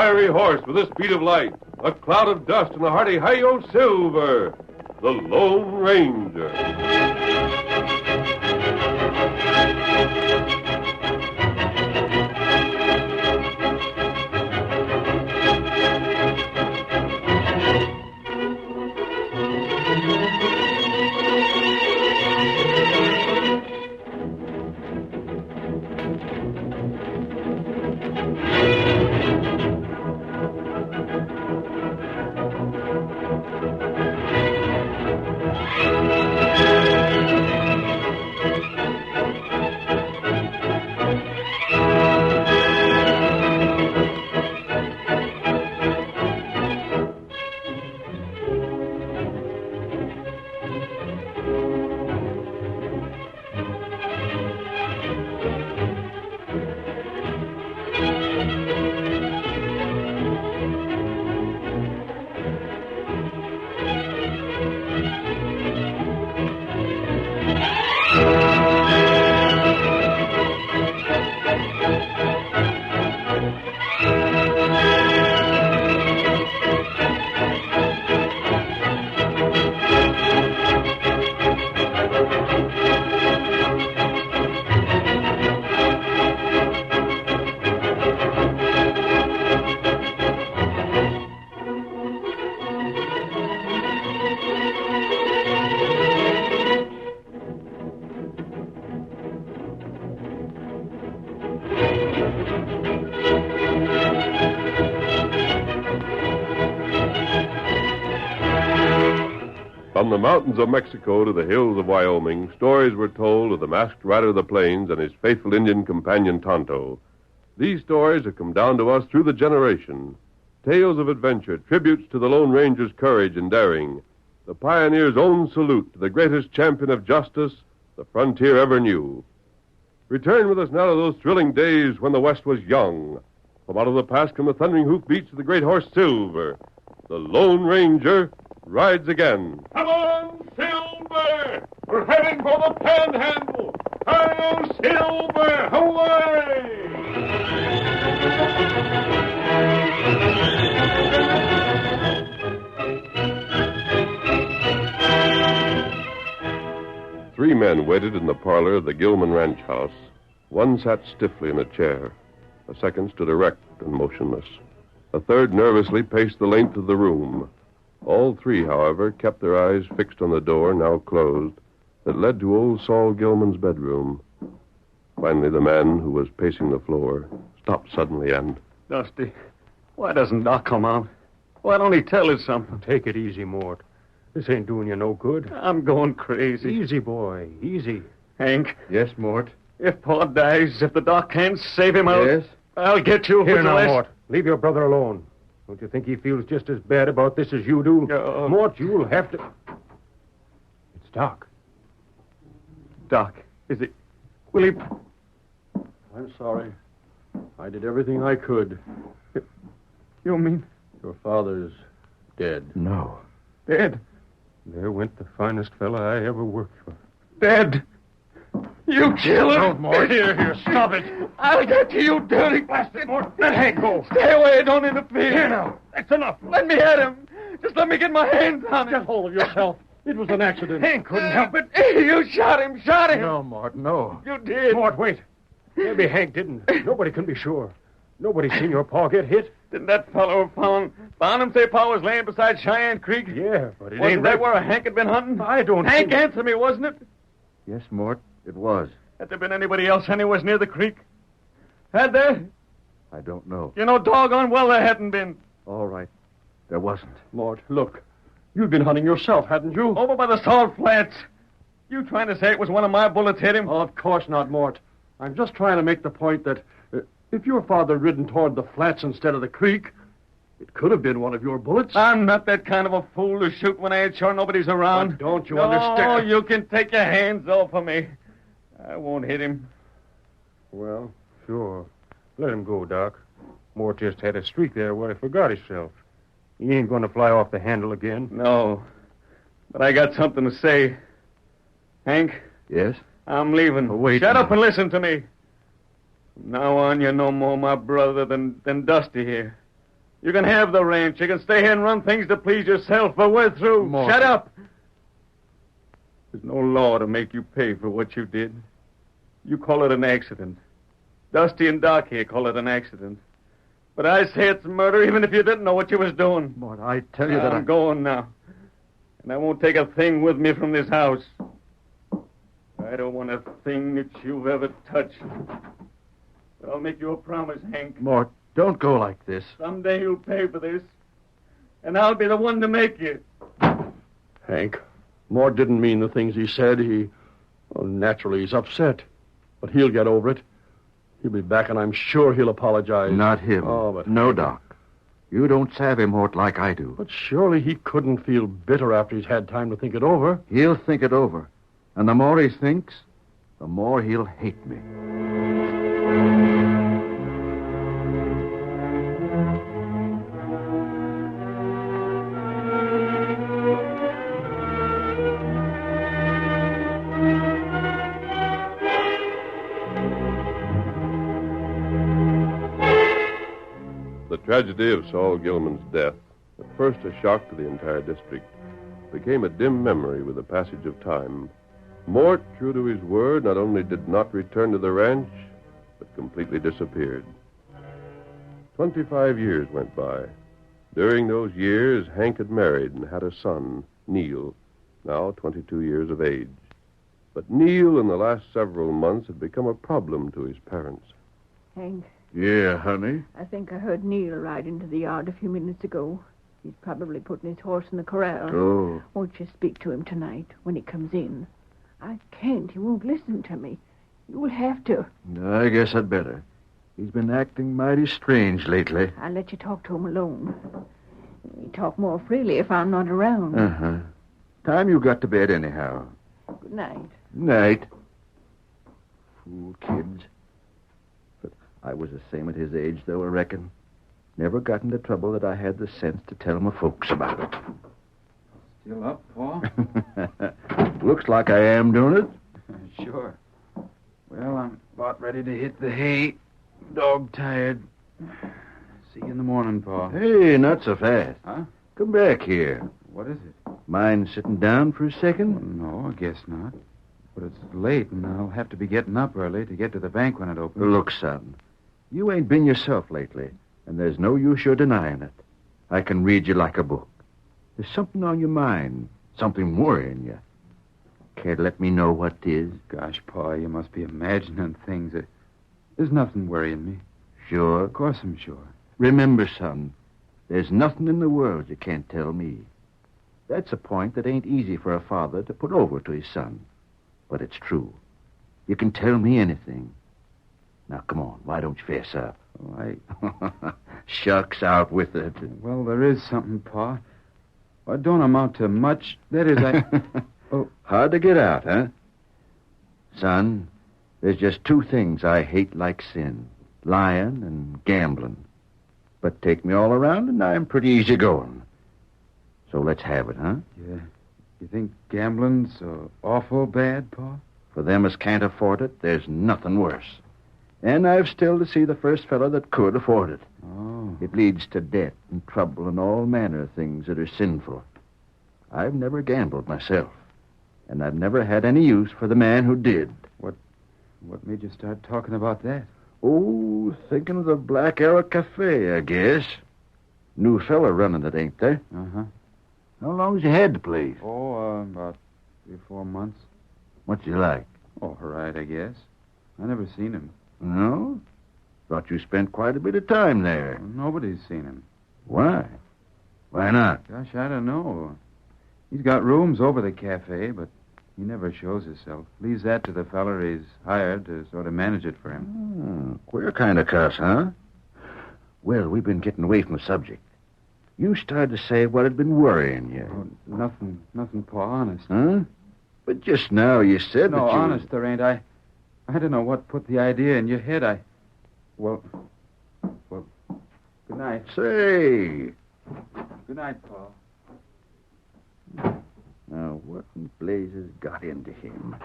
fiery horse with the speed of light, a cloud of dust, and a hearty hi-yo silver, the Lone Ranger. From the mountains of Mexico to the hills of Wyoming, stories were told of the masked rider of the plains and his faithful Indian companion, Tonto. These stories have come down to us through the generation. Tales of adventure, tributes to the Lone Ranger's courage and daring. The pioneer's own salute to the greatest champion of justice the frontier ever knew. Return with us now to those thrilling days when the West was young. From out of the past come the thundering hoofbeats of the great horse Silver. The Lone Ranger rides again. Come on, Silver! We're heading for the Panhandle! Hi-yo, Silver! Away! Three men waited in the parlor of the Gilman ranch house. One sat stiffly in a chair. A second stood erect and motionless. A third nervously paced the length of the room. All three, however, kept their eyes fixed on the door, now closed, that led to old Saul Gilman's bedroom. Finally, the man who was pacing the floor stopped suddenly and... Dusty, why doesn't Doc come out? Why don't he tell us something? Take it easy, Mort. This ain't doing you no good. I'm going crazy. Easy, boy. Easy. Hank, Yes, Mort. if Pa dies, if the Doc can't save him, Yes? I'll get you. Here with now, the rest. Mort. Leave your brother alone. Don't you think he feels just as bad about this as you do? Mort, you'll have to... It's Doc. Doc, is it... Will he... I'm sorry. I did everything I could. You mean Your father's dead. No. dead? There went the finest fella I ever worked for. Dead? You killer! Don't, Mort. Here, stop it. I'll get to you, dirty bastard! Let Hank go. Stay away, don't interfere. Here now. That's enough. Let me at him. Just let me get my hands on him. Get hold of yourself. It was an accident. Hank couldn't help it. You shot him. No, Mort, no. You did. Mort, wait. Maybe Hank didn't. Nobody can be sure. Nobody's seen your pa get hit. Didn't that fellow found him say Pa was laying beside Cheyenne Creek? Yeah, but it Wasn't ain't that right. where Hank had been hunting? I don't Hank, think... answer me, wasn't it? Yes, Mort, it was. Had there been anybody else anywhere near the creek? Had there? I don't know. You know doggone well there hadn't been. All right. There wasn't. Mort, look. You've been hunting yourself, hadn't you? Over by the salt flats. You trying to say it was one of my bullets hit him? Oh, of course not, Mort. I'm just trying to make the point that if your father had ridden toward the flats instead of the creek, it could have been one of your bullets. I'm not that kind of a fool to shoot when I ain't sure nobody's around. But don't you no, understand? You can take your hands off of me. I won't hit him. Well, sure. Let him go, Doc. Mort just had a streak there where he forgot himself. He ain't going to fly off the handle again. No. But I got something to say. Hank, Yes? I'm leaving. Oh, wait Shut a up and listen to me. From now on, you're no more my brother than Dusty here. You can have the ranch. You can stay here and run things to please yourself, but we're through. Morton. Shut up. There's no law to make you pay for what you did. You call it an accident. Dusty and Doc here call it an accident. But I say it's murder even if you didn't know what you was doing. Mort, I tell you that I'm going now. And I won't take a thing with me from this house. I don't want a thing that you've ever touched. But I'll make you a promise, Hank. Mort, don't go like this. Someday you'll pay for this. And I'll be the one to make you. Hank, Mort didn't mean the things he said. Naturally, he's upset. But he'll get over it. He'll be back, and I'm sure he'll apologize. Not him. Oh, but... No, Doc. You don't savvy Mort like I do. But surely he couldn't feel bitter after he's had time to think it over. He'll think it over. And the more he thinks, the more he'll hate me. The tragedy of Saul Gilman's death, at first a shock to the entire district, became a dim memory with the passage of time. Mort, true to his word, not only did not return to the ranch, but completely disappeared. 25 years went by. During those years, Hank had married and had a son, Neil, now 22 years of age. But Neil, in the last several months, had become a problem to his parents. Hank, Yeah, honey? I think I heard Neil ride into the yard a few minutes ago. He's probably putting his horse in the corral. Oh. Won't you speak to him tonight when he comes in? I can't. He won't listen to me. You'll have to. I guess I'd better. He's been acting mighty strange lately. I'll let you talk to him alone. We talk more freely if I'm not around. Uh-huh. Time you got to bed anyhow. Good night. Night. Fool kids. But I was the same at his age, though, I reckon. Never got into trouble that I had the sense to tell my folks about it. Still up, Paul? Looks like I am doing it. Sure. Well, I'm about ready to hit the hay. Dog tired. See you in the morning, Paul. Hey, not so fast. Huh? Come back here. What is it? Mind sitting down for a second? No, I guess not. But it's late, and I'll have to be getting up early to get to the bank when it opens. Look, son, you ain't been yourself lately, and there's no use your denying it. I can read you like a book. There's something on your mind, something worrying you. Care to let me know what 'tis? Gosh, Pa, you must be imagining things. There's nothing worrying me. Sure. Of course I'm sure. Remember, son, there's nothing in the world you can't tell me. That's a point that ain't easy for a father to put over to his son. But it's true. You can tell me anything. Now, come on, why don't you face up? Oh, Shucks, out with it. Well, there is something, Pa. Well, it don't amount to much. That is, Oh. Hard to get out, huh? Son, there's just two things I hate like sin. Lying and gambling. But take me all around and I'm pretty easy going. So let's have it, huh? Yeah. You think gambling's so awful bad, Pa? For them as can't afford it, there's nothing worse. And I've still to see the first fellow that could afford it. Oh. It leads to debt and trouble and all manner of things that are sinful. I've never gambled myself. And I've never had any use for the man who did. What made you start talking about that? Oh, thinking of the Black Arrow Cafe, I guess. New fella running it, ain't there? Uh-huh. How long's you had the place? Oh, about 3 or 4 months. What's he like? All right, I guess. I never seen him. No? Thought you spent quite a bit of time there. Well, nobody's seen him. Why? Why not? Gosh, I don't know. He's got rooms over the cafe, but he never shows himself. Leaves that to the feller he's hired to sort of manage it for him. Queer kind of cuss, huh? Well, we've been getting away from the subject. You started to say what had been worrying you. Oh, nothing, Pa, honest. Huh? But just now you said that No, you... honest, there ain't. I don't know what put the idea in your head. Well, good night. Say... Good night, Pa. Now, what in blazes got into him?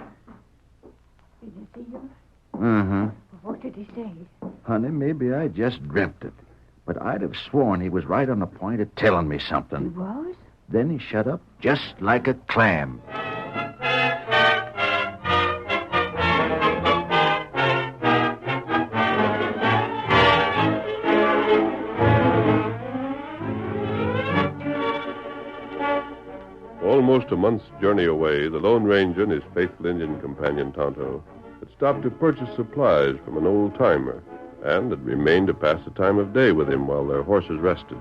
Did you see him? Uh-huh. What did he say? Honey, maybe I just dreamt it. but I'd have sworn he was right on the point of telling me He something. was? Then he shut up just like a clam. Almost a month's journey away, the Lone Ranger and his faithful Indian companion, Tonto, had stopped to purchase supplies from an old-timer and had remained to pass the time of day with him while their horses rested.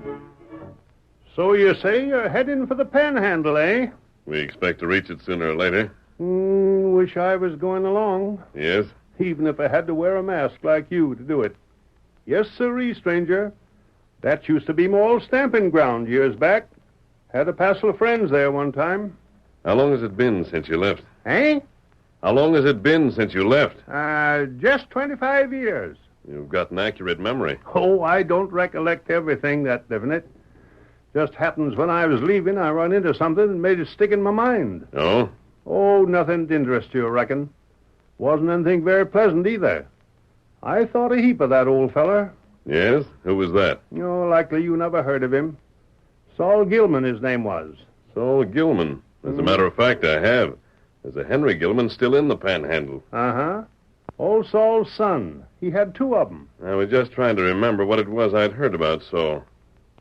So you say you're heading for the Panhandle, eh? We expect to reach it sooner or later. Wish I was going along, Yes? even if I had to wear a mask like you to do it. Yes, sirree, stranger. That used to be my old stamping ground years back. Had a passel of friends there one time. How long has it been since you left? Eh? How long has it been since you left? Just 25 years. You've got an accurate memory. Oh, I don't recollect everything that definite. Just happens when I was leaving, I run into something and made it stick in my mind. Oh? Oh, nothing to interest you, I reckon. Wasn't anything very pleasant either. I thought a heap of that old feller. Yes? Who was that? Oh, likely you never heard of him. Saul Gilman, his name was. Saul Gilman. As a matter of fact, I have. There's a Henry Gilman still in the Panhandle. Uh-huh. Old Saul's son. He had two of them. I was just trying to remember what it was I'd heard about Saul.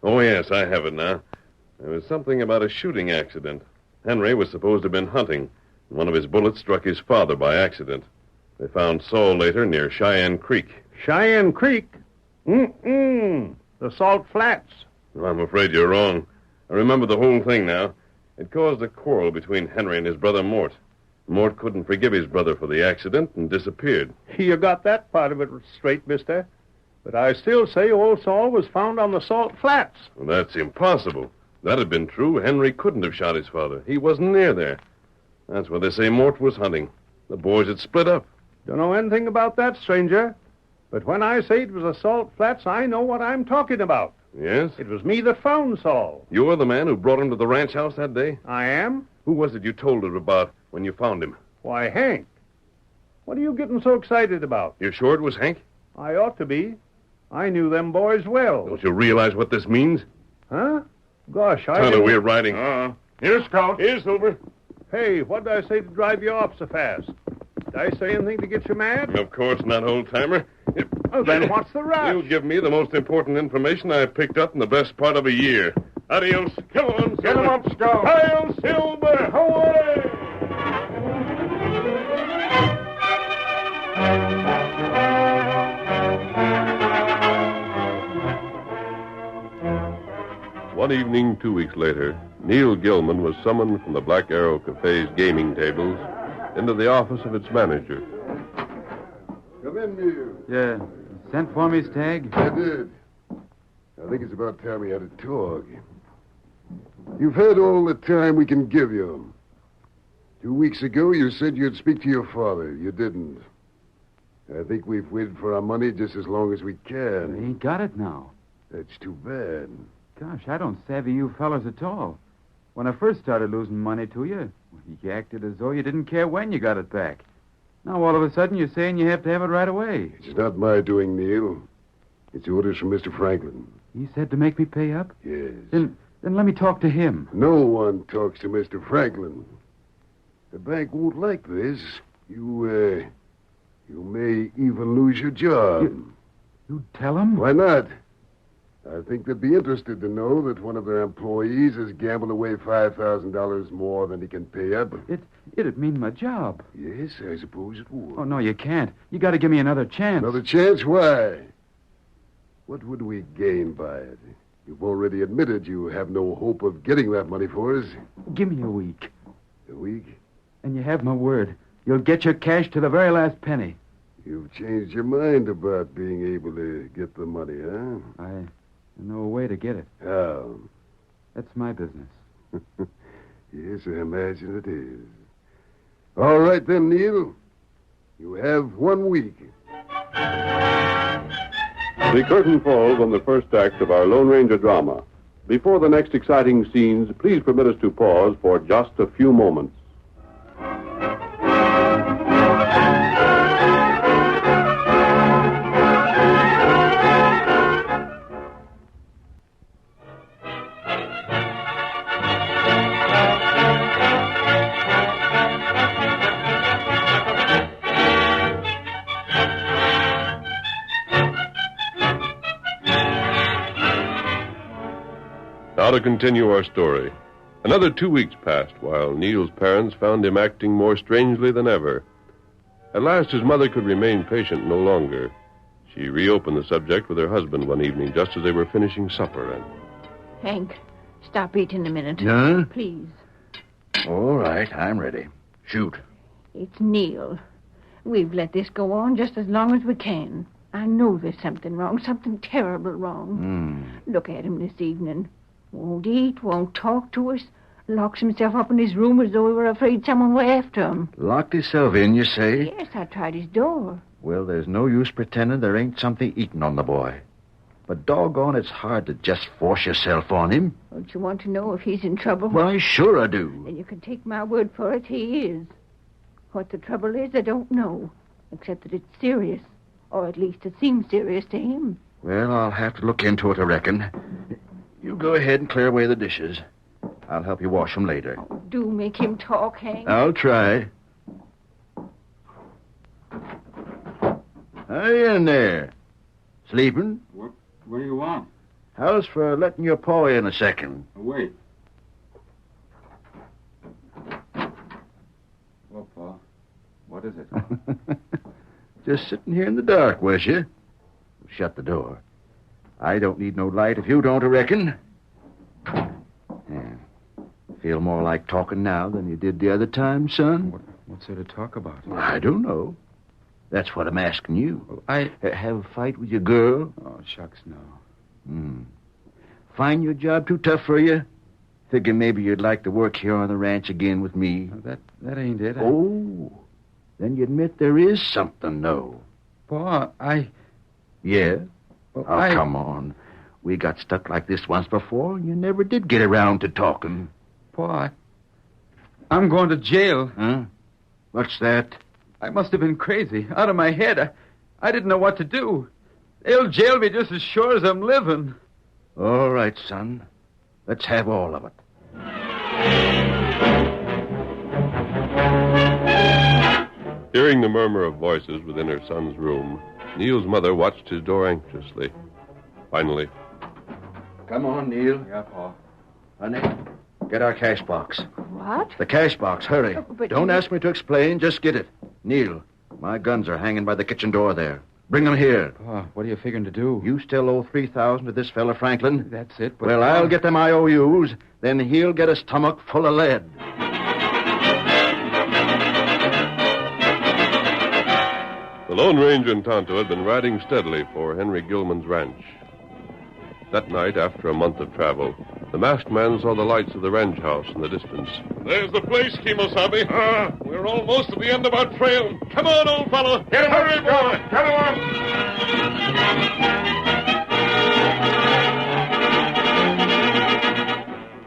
Oh, yes, I have it now. There was something about a shooting accident. Henry was supposed to have been hunting. One of his bullets struck his father by accident. They found Saul later near Cheyenne Creek. Cheyenne Creek? The Salt Flats. Well, I'm afraid you're wrong. I remember the whole thing now. It caused a quarrel between Henry and his brother Mort. Mort couldn't forgive his brother for the accident and disappeared. You got that part of it straight, mister. But I still say old Saul was found on the Salt Flats. Well, that's impossible. If that had been true, Henry couldn't have shot his father. He wasn't near there. That's where they say Mort was hunting. The boys had split up. Don't know anything about that, stranger. But when I say it was the Salt Flats, I know what I'm talking about. Yes? It was me that found Saul. You're the man who brought him to the ranch house that day? I am? Who was it you told her about when you found him? Why, Hank. What are you getting so excited about? You're sure it was Hank? I ought to be. I knew them boys well. Don't you realize what this means? Huh? Gosh, I Tonto, didn't... we're riding. Here, Scout. Here, Silver. Hey, what did I say to drive you off so fast? Did I say anything to get you mad? Of course not, old-timer. Oh, then what's the rush? You give me the most important information I've picked up in the best part of a year. Adios. Come on, Silver. Get him up, Scout. Hail, Silver! Away! One evening, 2 weeks later, Neil Gilman was summoned from the Black Arrow Cafe's gaming tables into the office of its manager. Come in, Neil. Yeah. Sent for me, Stagg? I did. I think it's about time we had a talk. You've had all the time we can give you. 2 weeks ago, you said you'd speak to your father. You didn't. I think we've waited for our money just as long as we He can. ain't got it now. That's too bad. Gosh, I don't savvy you fellers at all. When I first started losing money to you, you acted as though you didn't care when you got it back. Now, all of a sudden, you're saying you have to have it right away. It's not my doing, Neil. It's orders from Mr. Franklin. He said to make me pay up? Yes. Then let me talk to him. No one talks to Mr. Franklin. The bank won't like this. You may even lose your job. You tell him? Why not? I think they'd be interested to know that one of their employees has gambled away $5,000 more than he can pay up. It'd mean my job. Yes, I suppose it would. Oh, no, you can't. You got to give me another chance. Another chance? Why? What would we gain by it? You've already admitted you have no hope of getting that money for us. Give me a week. A week? And you have my word. You'll get your cash to the very last penny. You've changed your mind about being able to get the money, huh? I know a way to get it. How? That's my business. Yes, I imagine it is. All right, then, Neil. You have 1 week. The curtain falls on the first act of our Lone Ranger drama. Before the next exciting scenes, please permit us to pause for just a few moments. Now to continue our story. Another 2 weeks passed while Neil's parents found him acting more strangely than ever. At last, his mother could remain patient no longer. She reopened the subject with her husband one evening just as they were finishing supper. And Hank, stop eating a minute. Huh? Please. All right, I'm ready. Shoot. It's Neil. We've let this go on just as long as we can. I know there's something wrong, something terrible wrong. Look at him this evening. Won't eat, won't talk to us. Locks himself up in his room as though he were afraid someone were after him. Locked himself in, you say? Yes, I tried his door. Well, there's no use pretending there ain't something eating on the boy. But doggone, it's hard to just force yourself on him. Don't you want to know if he's in trouble? Why, sure I do. Then you can take my word for it, he is. What the trouble is, I don't know. Except that it's serious. Or at least it seems serious to him. Well, I'll have to look into it, I reckon. You go ahead and clear away the dishes. I'll help you wash them later. Oh, do make him talk, Hank. I'll try. Hey, in there. Sleeping? What do you want? How's for letting your paw in a second? Wait. Well, Pa, what is it? Just sitting here in the dark, was you? Shut the door. I don't need no light if you don't, I reckon. Yeah. Feel more like talking now than you did the other time, son? What's there to talk about? I don't know. That's what I'm asking you. I... Have a fight with your girl? Oh, shucks, no. Find your job too tough for you? Figure maybe you'd like to work here on the ranch again with me. That ain't it. Oh, then you admit there is something, no? Pa, Yeah? Well, Oh, come on. We got stuck like this once before, and you never did get around to talking. Pa, I'm going to jail. Huh? What's that? I must have been crazy, out of my head. I didn't know what to do. They'll jail me just as sure as I'm living. All right, son. Let's have all of it. hearing the murmur of voices within her son's room, Neil's mother watched his door anxiously. Finally, Come on, Neil. Yeah, Pa. Honey, get our cash box. What? The cash box, hurry. But Don't you- ask me to explain, just get it. Neil, my guns are hanging by the kitchen door there. Bring them here. Pa, what are you figuring to do? You still owe $3,000 to this fella, Franklin? That's it, but... Well, I'll get them IOUs, then he'll get a stomach full of lead. the Lone Ranger and Tonto had been riding steadily for Henry Gilman's ranch. That night, after a month of travel, the masked man saw the lights of the ranch house in the distance. There's the place, Kimosabe. We're almost at the end of our trail. Come on, old fellow. Get him hurry, boy. Come on.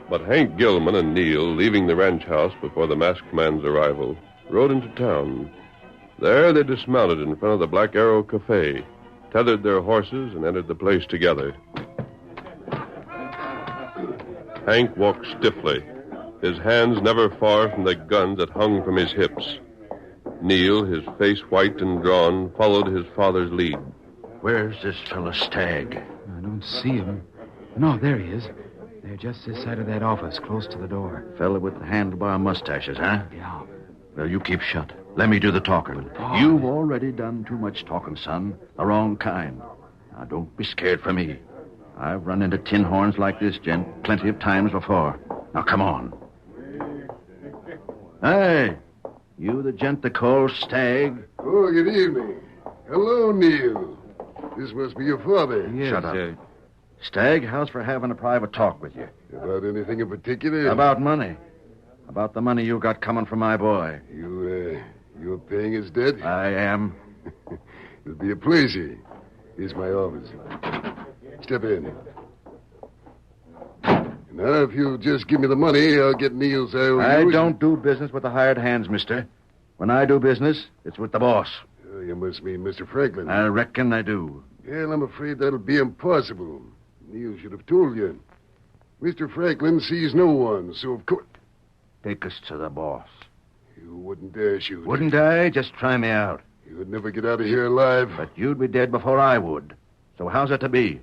But Hank Gilman and Neil, leaving the ranch house before the masked man's arrival, rode into town. There they dismounted in front of the Black Arrow Cafe, tethered their horses, and entered the place together. Hank walked stiffly, his hands never far from the guns that hung from his hips. Neil, his face white and drawn, followed his father's lead. Where's this fella Stagg? I don't see him. No, there he is. They're just this side of that office, close to the door. Fella with the handlebar mustaches, huh? Yeah. Well, you keep shut. Let me do the talking. Oh. You've already done too much talking, son. The wrong kind. Now, don't be scared for me. I've run into tin horns like this, gent, plenty of times before. Now, come on. Hey, you the gent they call Stagg? Oh, good evening. Hello, Neil. This must be your father. Yes, Shut up. Stagg, how's for having a private talk with you? About anything in particular? About money. About the money you got coming from my boy. You're paying his debt? I am. It'll be a pleasure. Here's my office. Step in. Now, if you'll just give me the money, I'll get Neil's IOUs. I don't do business with the hired hands, mister. When I do business, it's with the boss. Oh, you must mean Mr. Franklin. I reckon I do. Well, I'm afraid that'll be impossible. Neil should have told you. Mr. Franklin sees no one, so of course... Take us to the boss. You wouldn't dare shoot. Wouldn't I? Just try me out. You'd never get out of here alive. But you'd be dead before I would. So how's it to be?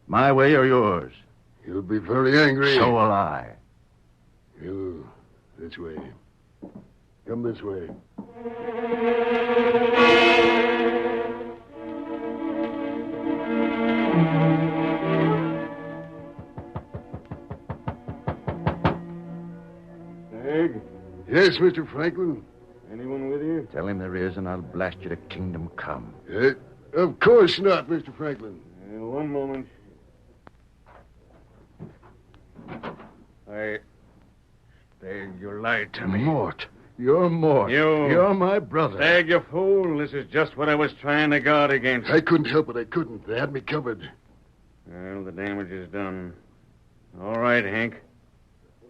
My way or yours? He'll be very angry. So will I. You, this way. Come this way. Egg, Yes, Mr. Franklin. anyone with you? Tell him there is, and I'll blast you to kingdom come. Of course not, Mr. Franklin. One moment. Stag, you lied to me. Mort. You're Mort. You're my brother. Stag, you fool. This is just what I was trying to guard against. I couldn't help it. I couldn't. They had me covered. Well, the damage is done. All right, Hank.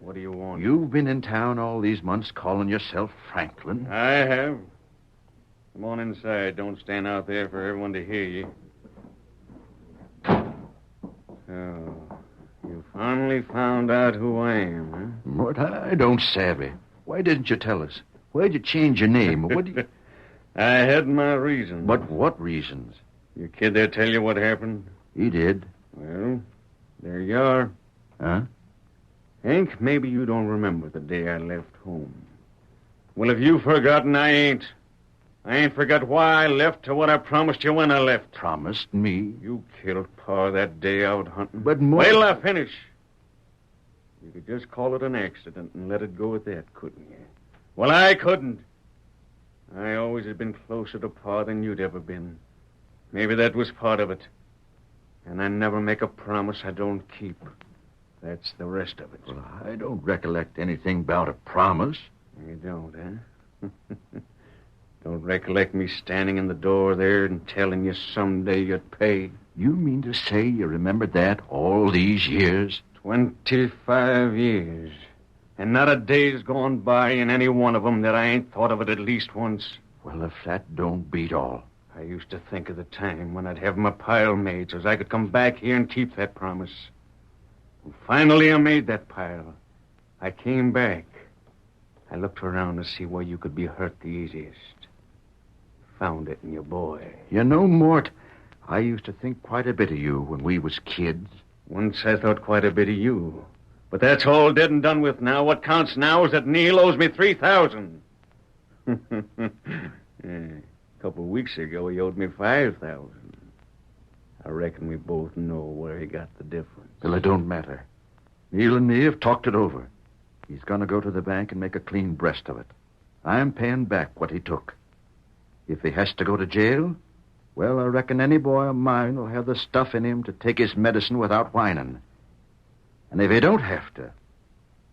What do you want? You've been in town all these months calling yourself Franklin. I have. Come on inside. Don't stand out there for everyone to hear you. Oh, you finally found out who I am, huh? Mort, I don't savvy. Why didn't you tell us? Why'd you change your name? What do you... I had my reasons. But what reasons? Your kid there tell you what happened? He did. Well, there you are. Huh? Hank, maybe you don't remember the day I left home. Well, if you've forgotten, I ain't. I ain't forgot why I left or what I promised you when I left. Promised me? You killed Pa that day out hunting. But Mort... Wait till I finish. You could just call it an accident and let it go at that, couldn't you? Well, I couldn't. I always had been closer to Pa than you'd ever been. Maybe that was part of it. And I never make a promise I don't keep. That's the rest of it. Well, I don't recollect anything about a promise. You don't, huh? Don't recollect me standing in the door there and telling you someday you'd pay. You mean to say you remembered that all these years? 25 years. And not a day's gone by in any one of them that I ain't thought of it at least once. Well, if that don't beat all. I used to think of the time when I'd have my pile made so I could come back here and keep that promise. And finally I made that pile. I came back. I looked around to see where you could be hurt the easiest. Found it in your boy. You know, Mort, I used to think quite a bit of you when we was kids. Once I thought quite a bit of you. But that's all dead and done with now. What counts now is that Neil owes me $3,000. A couple of weeks ago, he owed me $5,000. I reckon we both know where he got the difference. Well, it don't matter. Neil and me have talked it over. He's going to go to the bank and make a clean breast of it. I'm paying back what he took. If he has to go to jail, well, I reckon any boy of mine will have the stuff in him to take his medicine without whining. And if he don't have to,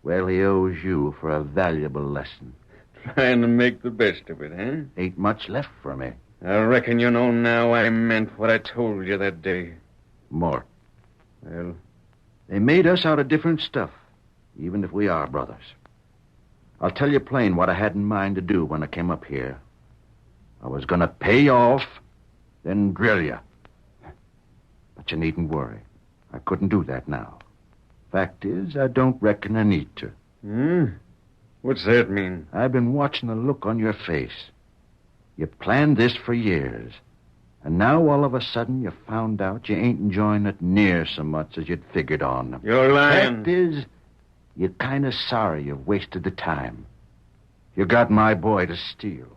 well, he owes you for a valuable lesson. Trying to make the best of it, huh? Ain't much left for me. I reckon you know now I meant what I told you that day. Mort. Well, They made us out of different stuff, even if we are brothers. I'll tell you plain what I had in mind to do when I came up here. I was going to pay you off, then drill you. But you needn't worry. I couldn't do that now. Fact is, I don't reckon I need to. What's that mean? I've been watching the look on your face. You planned this for years. And now, all of a sudden, you found out you ain't enjoying it near so much as you'd figured on. You're lying. Fact is, you're kind of sorry you've wasted the time. You got my boy to steal.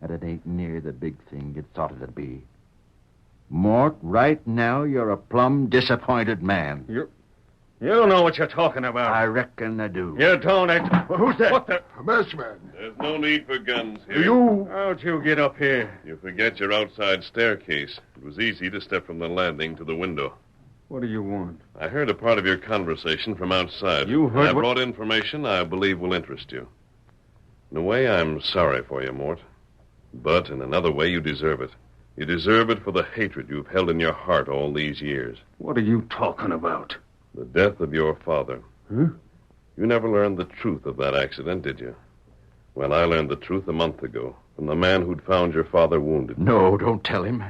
And it ain't near the big thing you thought it'd be. Mort, right now, you're a plumb disappointed man. You don't know what you're talking about. I reckon I do. You don't. Well, who's that? What the? A masked man. There's no need for guns here. How'd you get up here? You forget your outside staircase. It was easy to step from the landing to the window. What do you want? I heard a part of your conversation from outside. You heard I what- brought information I believe will interest you. In a way, I'm sorry for you, Mort. But in another way, you deserve it. You deserve it for the hatred you've held in your heart all these years. What are you talking about? The death of your father. Huh? You never learned the truth of that accident, did you? Well, I learned the truth a month ago from the man who'd found your father wounded. No, don't tell him.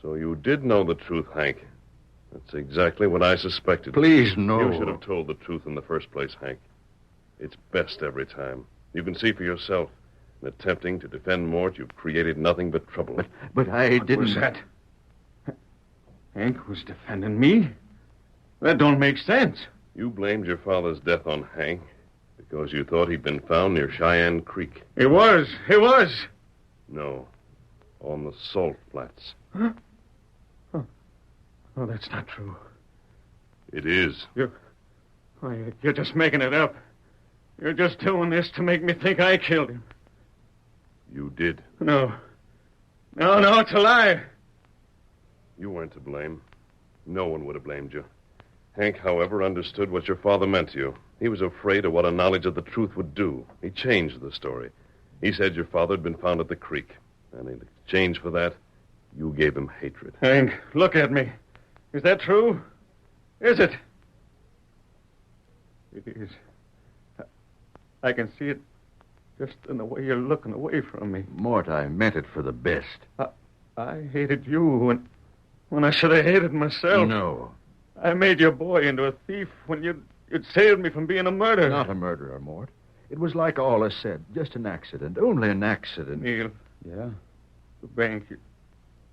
So you did know the truth, Hank. That's exactly what I suspected. Please, no. You should have told the truth in the first place, Hank. It's best every time. You can see for yourself. In attempting to defend Mort, you've created nothing but trouble. But I What didn't... was that? Hank was defending me? That don't make sense. You blamed your father's death on Hank because you thought he'd been found near Cheyenne Creek. He was. No, on the salt flats. Huh? Oh, that's not true. It is. You're just making it up. You're just doing this to make me think I killed him. You did. No, it's a lie. You weren't to blame. No one would have blamed you. Hank, however, understood what your father meant to you. He was afraid of what a knowledge of the truth would do. He changed the story. He said your father had been found at the creek. And in exchange for that, you gave him hatred. Hank, look at me. Is that true? Is it? It is. I can see it just in the way you're looking away from me. Mort, I meant it for the best. I hated you when I should have hated myself. No. I made your boy into a thief when you'd saved me from being a murderer. Not a murderer, Mort. It was like all I said, just an accident, only an accident. Neil. Yeah? The bank,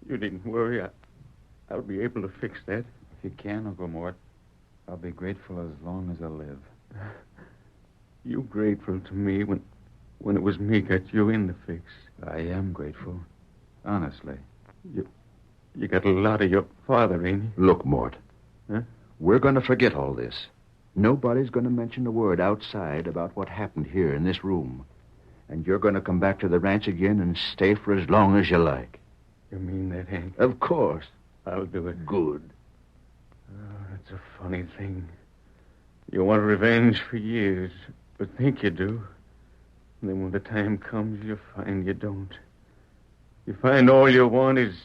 you needn't worry. I'll be able to fix that. If you can, Uncle Mort, I'll be grateful as long as I live. You grateful to me when it was me got you in the fix. I am grateful. Honestly. You got a lot of your father, ain't you? Look, Mort. Huh? We're going to forget all this. Nobody's going to mention a word outside about what happened here in this room. And you're going to come back to the ranch again and stay for as long as you like. You mean that, Hank? Of course. I'll do it. Good. Oh, that's a funny thing. You want revenge for years, but think you do. And then when the time comes, you find you don't. You find all you want is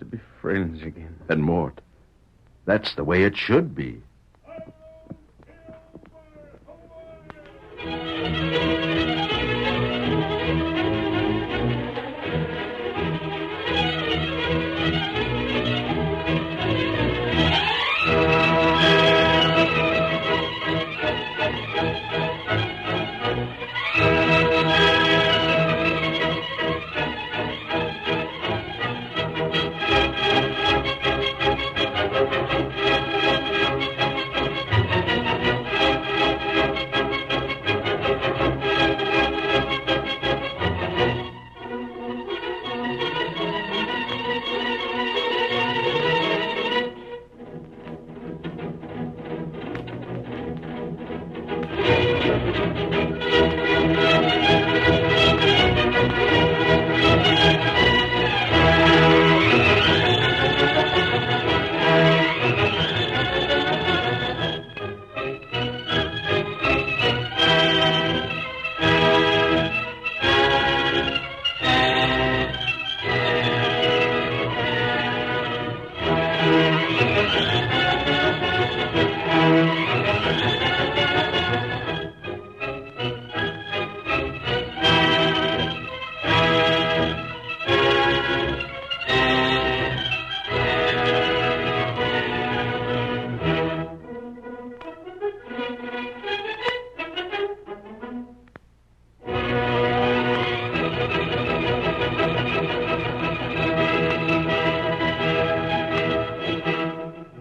to be friends again. And Mort, that's the way it should be.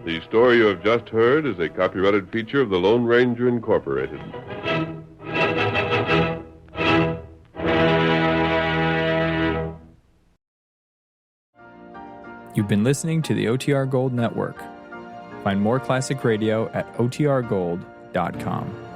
The story you have just heard is a copyrighted feature of the Lone Ranger Incorporated. You've been listening to the OTR Gold Network. Find more classic radio at otrgold.com.